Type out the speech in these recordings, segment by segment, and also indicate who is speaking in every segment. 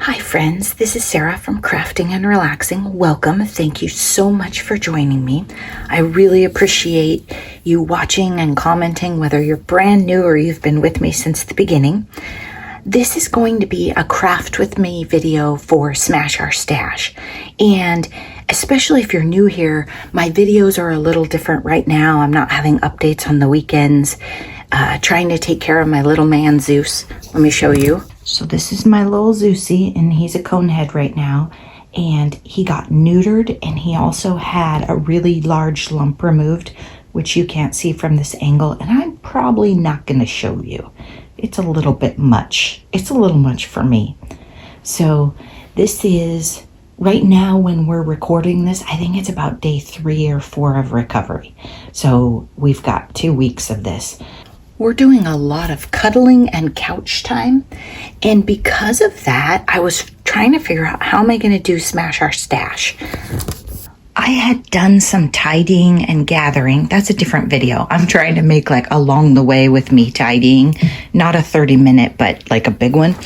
Speaker 1: Hi friends, this is Sarah from Crafting and Relaxing. Welcome. Thank you so much for joining me. I really appreciate you watching and commenting, whether you're brand new or you've been with me since the beginning. This is going to be a craft with me video for Smash Our Stash. And especially if you're new here, my videos are a little different right now. I'm not having updates on the weekends, trying to take care of my little man Zeus. Let me show you. So this is my little Zeusy, and he's a conehead right now, and he got neutered, and he also had a really large lump removed, which you can't see from this angle, and I'm probably not going to show you. It's a little bit much. It's a little much for me. So this is, right now when we're recording this, I think it's about day 3 or 4 of recovery. So we've got 2 weeks of this. We're doing a lot of cuddling and couch time. And because of that, I was trying to figure out how am I going to do Smash Our Stash. I had done some tidying and gathering. That's a different video. I'm trying to make like along the way with me tidying, not a 30-minute, but like a big one.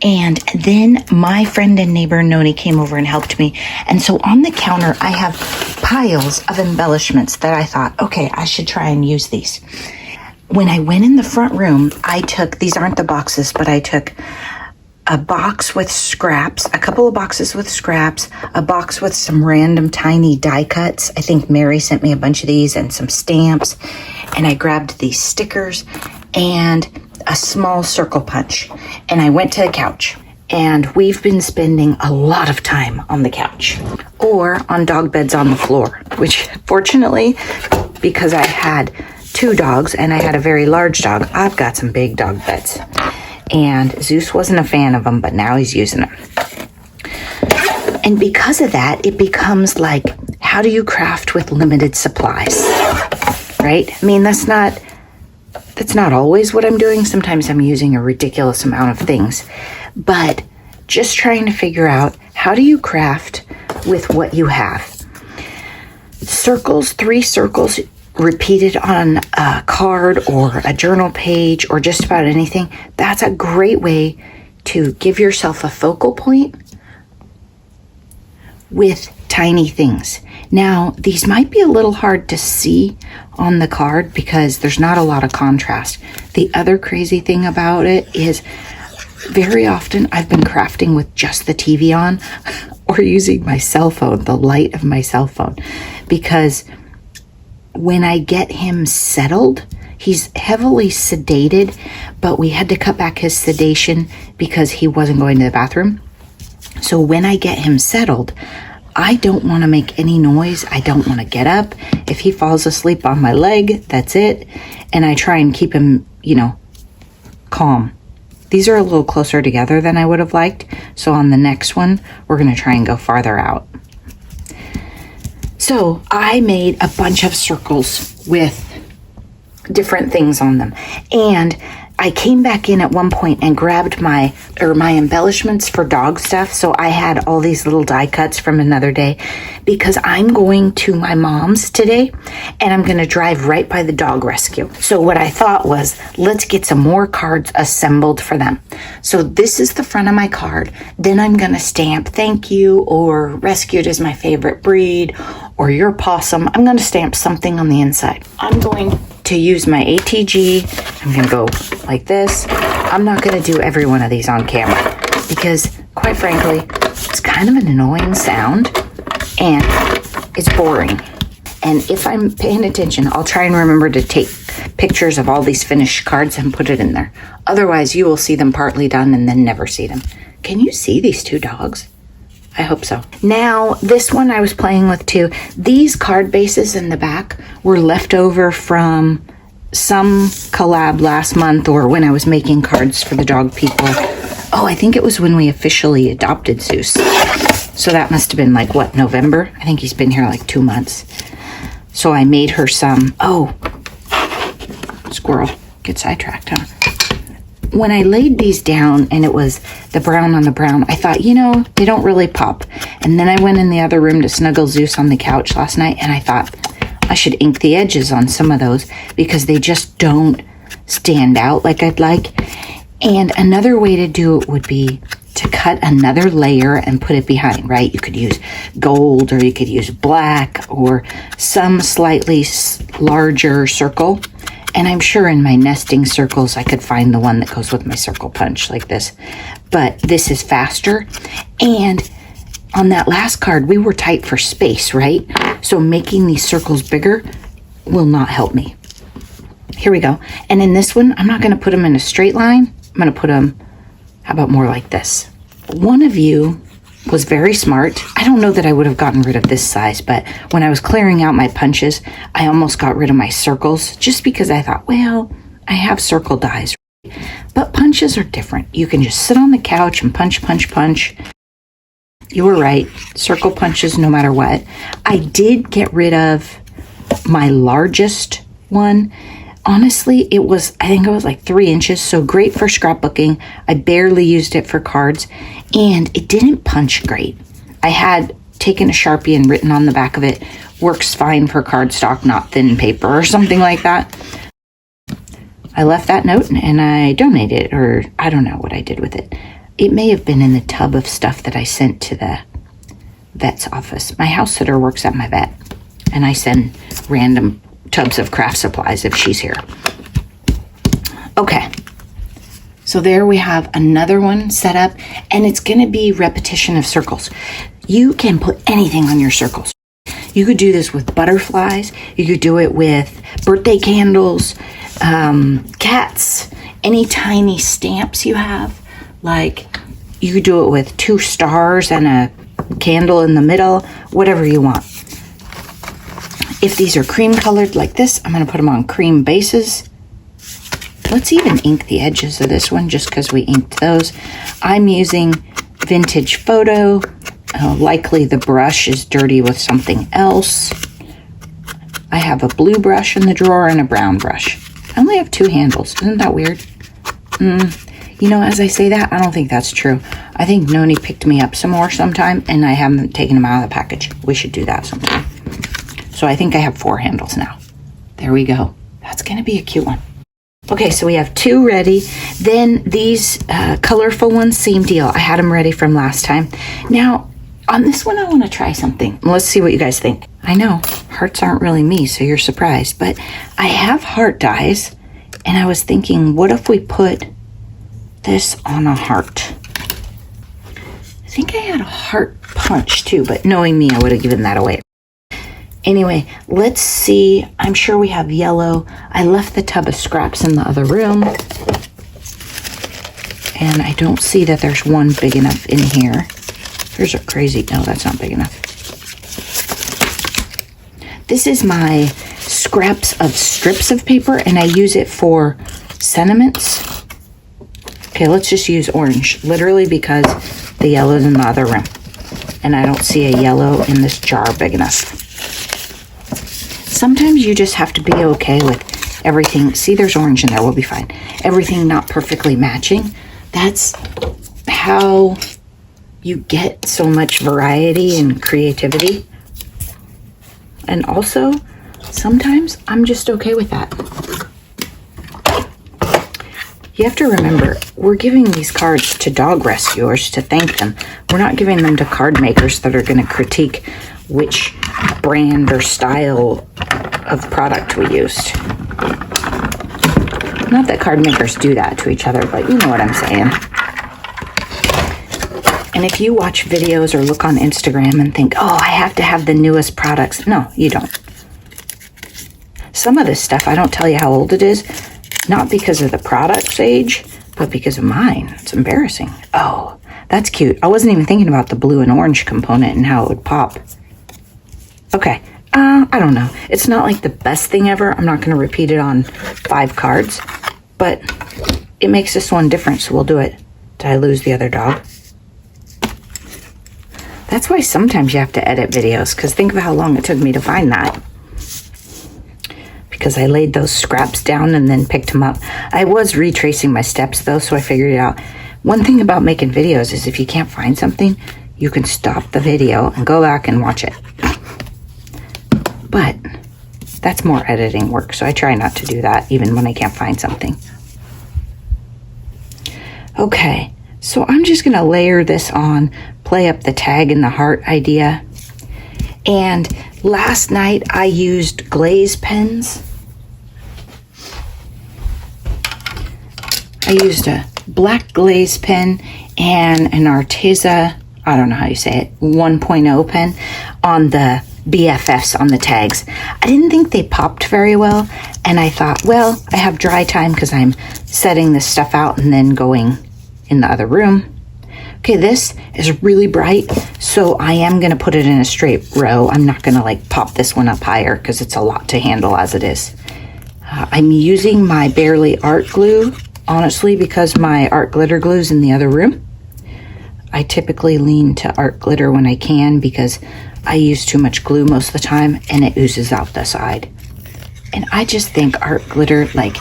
Speaker 1: And then my friend and neighbor Noni came over and helped me. And so on the counter, I have piles of embellishments that I thought, okay, I should try and use these. When I went in the front room, I took, these aren't the boxes, but I took a box with scraps, a couple of boxes with scraps, a box with some random tiny die cuts. I think Mary sent me a bunch of these and some stamps. And I grabbed these stickers and a small circle punch. And I went to the couch. And we've been spending a lot of time on the couch or on dog beds on the floor, which fortunately, because I had 2 dogs and I had a very large dog, I've got some big dog beds. And Zeus wasn't a fan of them, but now he's using them. And because of that, it becomes like, how do you craft with limited supplies? Right? I mean, that's not always what I'm doing. Sometimes I'm using a ridiculous amount of things. But just trying to figure out, how do you craft with what you have? Circles, 3 circles, repeated on a card or a journal page or just about anything. That's a great way to give yourself a focal point with tiny things. Now, these might be a little hard to see on the card because there's not a lot of contrast. The other crazy thing about it is very often I've been crafting with just the TV on or using my cell phone, the light of my cell phone, because when I get him settled, he's heavily sedated, but we had to cut back his sedation because he wasn't going to the bathroom. So when I get him settled, I don't want to make any noise. I don't want to get up. If he falls asleep on my leg, that's it. And I try and keep him, calm. These are a little closer together than I would have liked. So on the next one, we're going to try and go farther out. So I made a bunch of circles with different things on them. And I came back in at one point and grabbed my embellishments for dog stuff. So I had all these little die cuts from another day because I'm going to my mom's today and I'm going to drive right by the dog rescue. So what I thought was, let's get some more cards assembled for them. So this is the front of my card. Then I'm going to stamp thank you or rescued is my favorite breed or your possum. I'm going to stamp something on the inside. I'm going to use my ATG. I'm going to go like this. I'm not going to do every one of these on camera because, quite frankly, it's kind of an annoying sound and it's boring. And if I'm paying attention, I'll try and remember to take pictures of all these finished cards and put it in there. Otherwise, you will see them partly done and then never see them. Can you see these 2 dogs? I hope so. Now, this one I was playing with too. These card bases in the back were left over from some collab last month or when I was making cards for the dog people. Oh, I think it was when we officially adopted Zeus. So that must have been like, what, November? I think he's been here like 2 months. So I made her some, squirrel, get sidetracked, huh? When I laid these down and it was the brown on the brown, I thought, they don't really pop. And then I went in the other room to snuggle Zeus on the couch last night and I thought I should ink the edges on some of those because they just don't stand out like I'd like. And another way to do it would be to cut another layer and put it behind, right? You could use gold, or you could use black, or some slightly larger circle. And I'm sure in my nesting circles, I could find the one that goes with my circle punch like this. But this is faster. And on that last card, we were tight for space, right? So making these circles bigger will not help me. Here we go. And in this one, I'm not going to put them in a straight line. I'm going to put them, how about more like this? One of you was very smart. I don't know that I would have gotten rid of this size, but when I was clearing out my punches, I almost got rid of my circles just because I thought, well, I have circle dies. But punches are different. You can just sit on the couch and punch, punch, punch. You were right. Circle punches no matter what. I did get rid of my largest one. Honestly, I think it was like 3 inches, so great for scrapbooking. I barely used it for cards, and it didn't punch great. I had taken a Sharpie and written on the back of it, works fine for cardstock, not thin paper or something like that. I left that note and I donated it, or I don't know what I did with it. It may have been in the tub of stuff that I sent to the vet's office. My house sitter works at my vet, and I send random tubs of craft supplies if she's here. Okay, so there we have another one set up, and it's going to be repetition of circles. You can put anything on your circles. You could do this with butterflies. You could do it with birthday candles, cats, any tiny stamps you have. Like, you could do it with 2 stars and a candle in the middle, whatever you want. If these are cream colored like this, I'm going to put them on cream bases. Let's even ink the edges of this one just because we inked those. I'm using Vintage Photo. Likely the brush is dirty with something else. I have a blue brush in the drawer and a brown brush. I only have 2 handles. Isn't that weird? You know, as I say that, I don't think that's true. I think Noni picked me up some more sometime, and I haven't taken them out of the package. We should do that sometime. So I think I have 4 handles now. There we go. That's going to be a cute one. Okay, so we have 2 ready. Then these colorful ones, same deal. I had them ready from last time. Now, on this one, I want to try something. Let's see what you guys think. I know, hearts aren't really me, so you're surprised. But I have heart dies, and I was thinking, what if we put this on a heart? I think I had a heart punch, too, but knowing me, I would have given that away. Anyway, let's see. I'm sure we have yellow. I left the tub of scraps in the other room. And I don't see that there's one big enough in here. Here's a crazy, no, that's not big enough. This is my scraps of strips of paper, and I use it for sentiments. Okay, let's just use orange, literally because the yellow's in the other room. And I don't see a yellow in this jar big enough. Sometimes you just have to be okay with everything. See, there's orange in there. We'll be fine. Everything not perfectly matching. That's how you get so much variety and creativity. And also, sometimes I'm just okay with that. You have to remember, we're giving these cards to dog rescuers to thank them. We're not giving them to card makers that are going to critique which brand or style of product we used. Not that card makers do that to each other, but you know what I'm saying. And if you watch videos or look on Instagram and think, oh, I have to have the newest products. No, you don't. Some of this stuff, I don't tell you how old it is, not because of the product's age, but because of mine. It's embarrassing. Oh, that's cute. I wasn't even thinking about the blue and orange component and how it would pop. Okay, I don't know. It's not like the best thing ever. I'm not going to repeat it on 5 cards, but it makes this one different, so we'll do it. Did I lose the other dog? That's why sometimes you have to edit videos, because think of how long it took me to find that. Because I laid those scraps down and then picked them up. I was retracing my steps, though, so I figured it out. One thing about making videos is if you can't find something, you can stop the video and go back and watch it. But that's more editing work, so I try not to do that even when I can't find something. Okay, So I'm just going to layer this on, play up the tag and the heart idea. And last night I used glaze pens. I used a black glaze pen and an Arteza, I don't know how you say it, 1.0 pen on the BFFs on the tags. I didn't think they popped very well, and I thought, well, I have dry time because I'm setting this stuff out and then going in the other room. Okay, this is really bright, so I am going to put it in a straight row. I'm not going to like pop this one up higher because it's a lot to handle as it is. I'm using my Barely art glue, honestly, because my art glitter glue is in the other room. I typically lean to art glitter when I can because I use too much glue most of the time and it oozes out the side. And I just think art glitter, like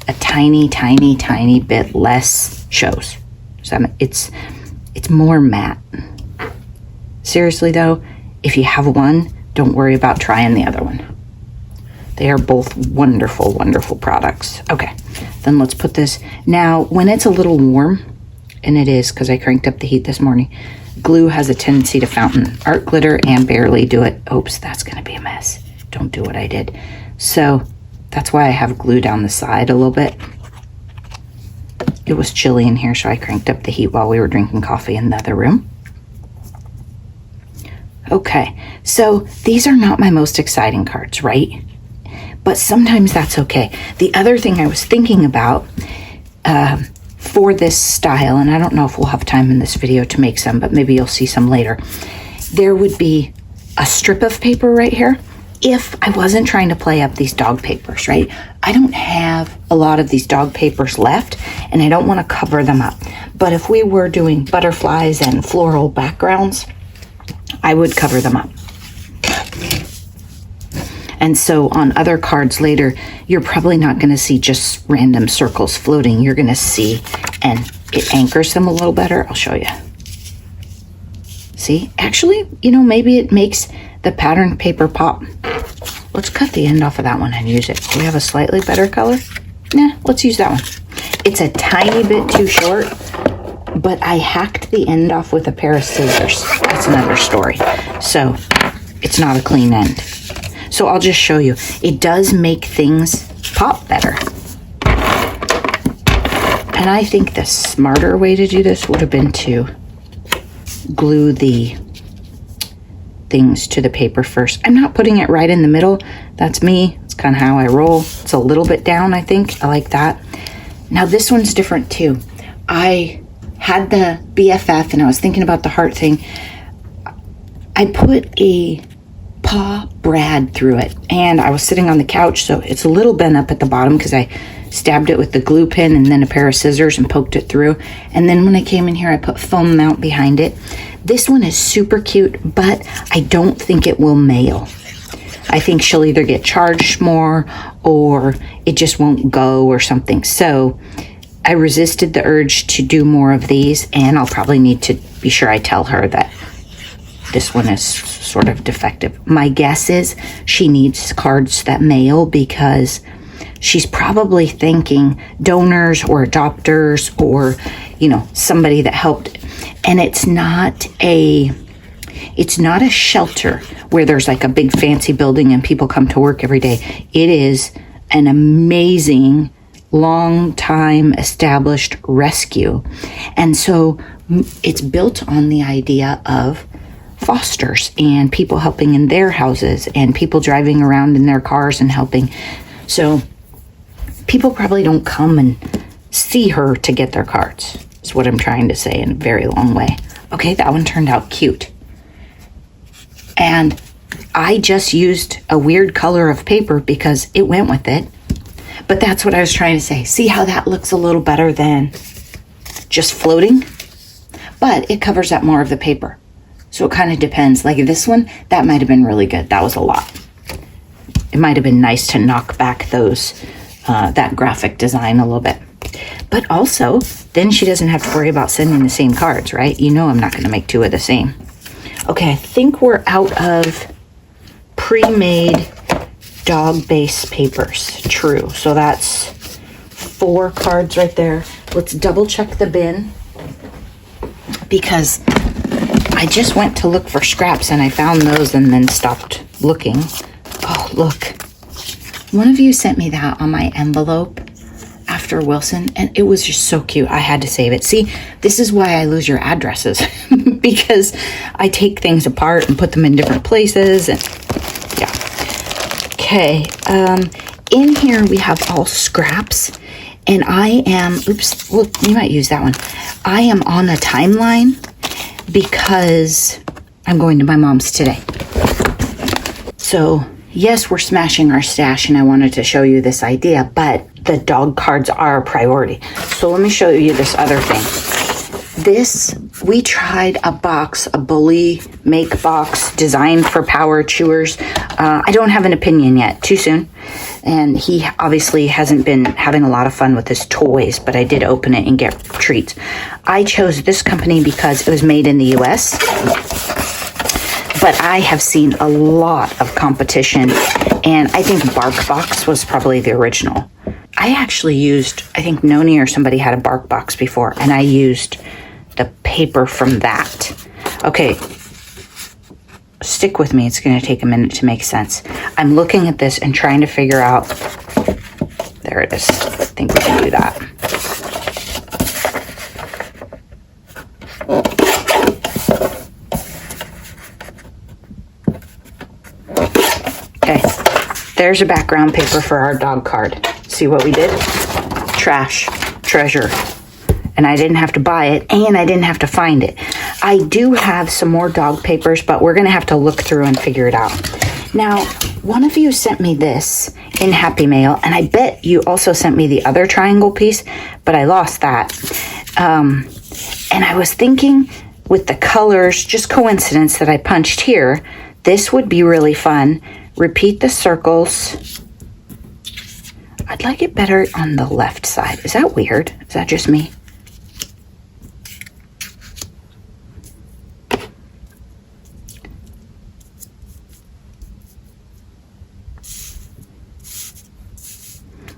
Speaker 1: a tiny, tiny, tiny bit less shows. So it's more matte. Seriously though, if you have one, don't worry about trying the other one. They are both wonderful, wonderful products. Okay, then let's put this. Now, when it's a little warm, and it is because I cranked up the heat this morning, glue has a tendency to fountain. Art glitter and Barely do it. Oops, that's gonna be a mess. Don't do what I did. So that's why I have glue down the side a little bit. It was chilly in here, so I cranked up the heat while we were drinking coffee in the other room. Okay, so these are not my most exciting cards, right? But sometimes that's okay. The other thing I was thinking about for this style, and I don't know if we'll have time in this video to make some, but maybe you'll see some later, there would be a strip of paper right here if I wasn't trying to play up these dog papers, right? I don't have a lot of these dog papers left, and I don't want to cover them up. But if we were doing butterflies and floral backgrounds, I would cover them up. And so on other cards later, you're probably not going to see just random circles floating. You're going to see, and it anchors them a little better. I'll show you. See, actually, you know, maybe it makes the pattern paper pop. Let's cut the end off of that one and use it. Do we have a slightly better color? Nah, let's use that one. It's a tiny bit too short, but I hacked the end off with a pair of scissors. That's another story. So it's not a clean end. So I'll just show you. It does make things pop better. And I think the smarter way to do this would have been to glue the things to the paper first. I'm not putting it right in the middle. That's me. It's kind of how I roll. It's a little bit down, I think. I like that. Now this one's different too. I had the BFF and I was thinking about the heart thing. I put a paw brad through it, and I was sitting on the couch, so it's a little bent up at the bottom because I stabbed it with the glue pen and then a pair of scissors and poked it through. And then when I came in here, I put foam mount behind it. This one is super cute, but I don't think it will mail. I think she'll either get charged more or it just won't go or something. So I resisted the urge to do more of these, and I'll probably need to be sure I tell her that this one is sort of defective. My guess is she needs cards that mail because she's probably thinking donors or adopters or, you know, somebody that helped. And it's not a shelter where there's like a big fancy building and people come to work every day. It is an amazing, long time established rescue. And so it's built on the idea of fosters and people helping in their houses and people driving around in their cars and helping. So people probably don't come and see her to get their cards, is what I'm trying to say in a very long way. Okay, that one turned out cute. And I just used a weird color of paper because it went with it. But that's what I was trying to say. See how that looks a little better than just floating? But it covers up more of the paper. So it kind of depends. Like this one, that might have been really good. That was a lot. It might have been nice to knock back those, that graphic design a little bit. But also, then she doesn't have to worry about sending the same cards, right? You know I'm not going to make two of the same. Okay, I think we're out of pre-made dog base papers. True. So that's 4 cards right there. Let's double check the bin. because I just went to look for scraps and I found those and then stopped looking. Oh, look. One of you sent me that on my envelope after Wilson, and it was just so cute. I had to save it. See, this is why I lose your addresses, because I take things apart and put them in different places, and yeah. Okay, in here we have all scraps, and I am, oops, well, you might use that one. I am on a timeline because I'm going to my mom's today. So yes, we're smashing our stash, and I wanted to show you this idea, but the dog cards are a priority. So let me show you this other thing. This, we tried a box, a Bully make box designed for power chewers. I don't have an opinion yet, too soon. And he obviously hasn't been having a lot of fun with his toys, but I did open it and get treats. I chose this company because it was made in the US. But I have seen a lot of competition, and I think BarkBox was probably the original. I actually used, I think Noni or somebody had a BarkBox before, and I used the paper from that. Okay, stick with me. It's going to take a minute to make sense. I'm looking at this and trying to figure out, there it is. I think we can do that. Okay, there's a background paper for our dog card. See what we did? Trash, treasure. And I didn't have to buy it, and I didn't have to find it. I do have some more dog papers, but we're going to have to look through and figure it out. Now, one of you sent me this in Happy Mail, and I bet you also sent me the other triangle piece, but I lost that. And I was thinking with the colors, just coincidence that I punched here, this would be really fun. Repeat the circles. I'd like it better on the left side. Is that weird? Is that just me?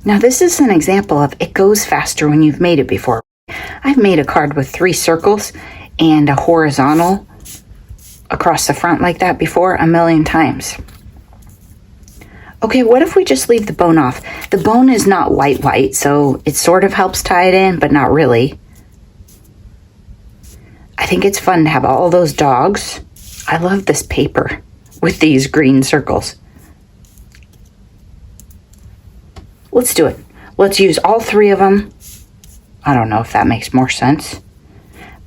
Speaker 1: Now this is an example of it goes faster when you've made it before. I've made a card with 3 circles and a horizontal across the front like that before a million times. Okay, what if we just leave the bone off? The bone is not white, so it sort of helps tie it in, but not really. I think it's fun to have all those dogs. I love this paper with these green circles. Let's do it. Let's use all 3 of them. I don't know if that makes more sense,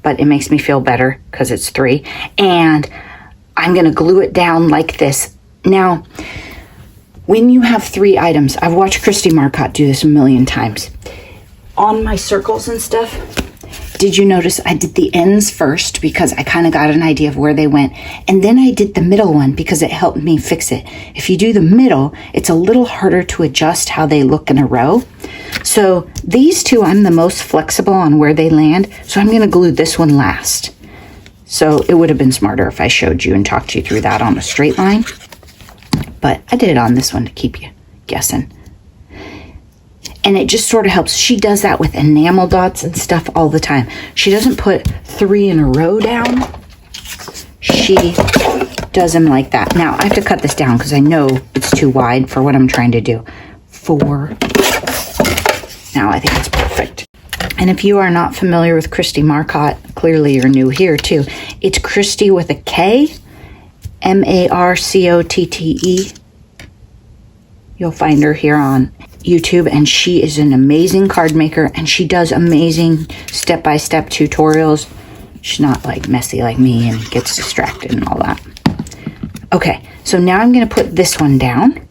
Speaker 1: but it makes me feel better because it's 3. And I'm going to glue it down like this. Now, when you have 3 items, I've watched Christy Marcotte do this a million times. On my circles and stuff, did you notice I did the ends first because I kind of got an idea of where they went. And then I did the middle one because it helped me fix it. If you do the middle, it's a little harder to adjust how they look in a row. So these 2, I'm the most flexible on where they land. So I'm going to glue this one last. So it would have been smarter if I showed you and talked you through that on a straight line. But I did it on this one to keep you guessing. And it just sort of helps. She does that with enamel dots and stuff all the time. She doesn't put 3 in a row down. She does them like that. Now, I have to cut this down because I know it's too wide for what I'm trying to do. 4. Now, I think it's perfect. And if you are not familiar with Christy Marcotte, clearly you're new here too. It's Christy with a K. Marcotte. You'll find her here on YouTube, and she is an amazing card maker, and she does amazing step-by-step tutorials. She's not like messy like me and gets distracted and all that. Okay, so now I'm going to put this one down.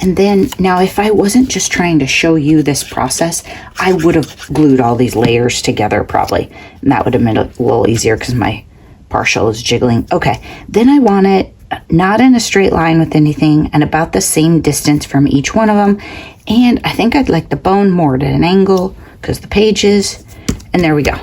Speaker 1: And then, now if I wasn't just trying to show you this process, I would have glued all these layers together probably. And that would have been a little easier because my partial is jiggling. Okay, then I want it not in a straight line with anything and about the same distance from each one of them. And I think I'd like the bone more at an angle because the pages, and there we go.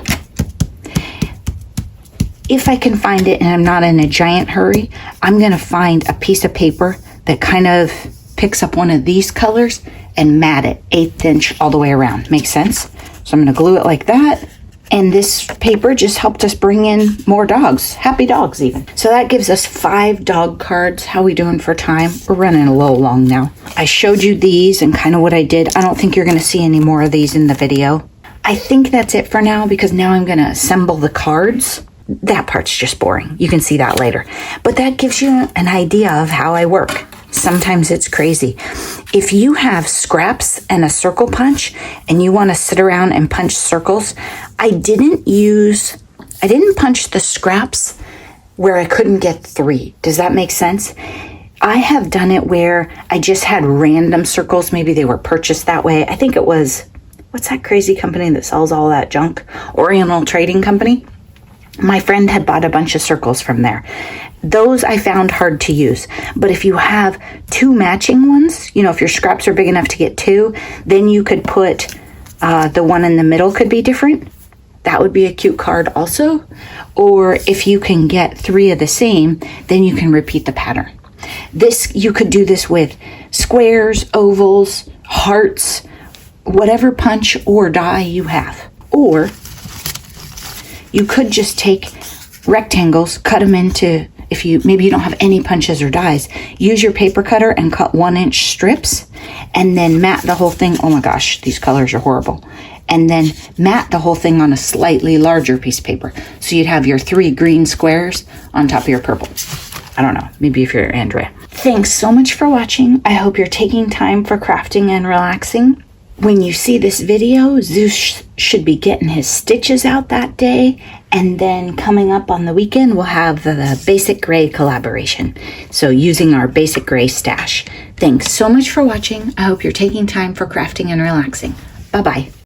Speaker 1: If I can find it and I'm not in a giant hurry, I'm going to find a piece of paper that kind of picks up one of these colors and mat it 1/8 inch all the way around. Makes sense? So I'm going to glue it like that. And this paper just helped us bring in more dogs, happy dogs even. So that gives us 5 dog cards. How we doing for time? We're running a little long now. I showed you these and kind of what I did. I don't think you're going to see any more of these in the video. I think that's it for now, because now I'm going to assemble the cards. That part's just boring. You can see that later. But that gives you an idea of how I work. Sometimes it's crazy. If you have scraps and a circle punch and you want to sit around and punch circles, I didn't punch the scraps where I couldn't get 3. Does that make sense? I have done it where I just had random circles. Maybe they were purchased that way. I think it was, what's that crazy company that sells all that junk? Oriental Trading Company. My friend had bought a bunch of circles from there. Those I found hard to use. But if you have 2 matching ones, you know, if your scraps are big enough to get 2, then you could put the one in the middle could be different. That would be a cute card also. Or if you can get 3 of the same, then you can repeat the pattern. You could do this with squares, ovals, hearts, whatever punch or die you have. Or you could just take rectangles, cut them into, maybe you don't have any punches or dies, use your paper cutter and cut 1-inch strips, and then mat the whole thing. Oh my gosh, these colors are horrible. And then mat the whole thing on a slightly larger piece of paper. So you'd have your 3 green squares on top of your purple. I don't know, maybe if you're Andrea. Thanks so much for watching. I hope you're taking time for crafting and relaxing. When you see this video, Zeus should be getting his stitches out that day. And then coming up on the weekend, we'll have the Basic Gray collaboration. So using our Basic Gray stash. Thanks so much for watching. I hope you're taking time for crafting and relaxing. Bye-bye.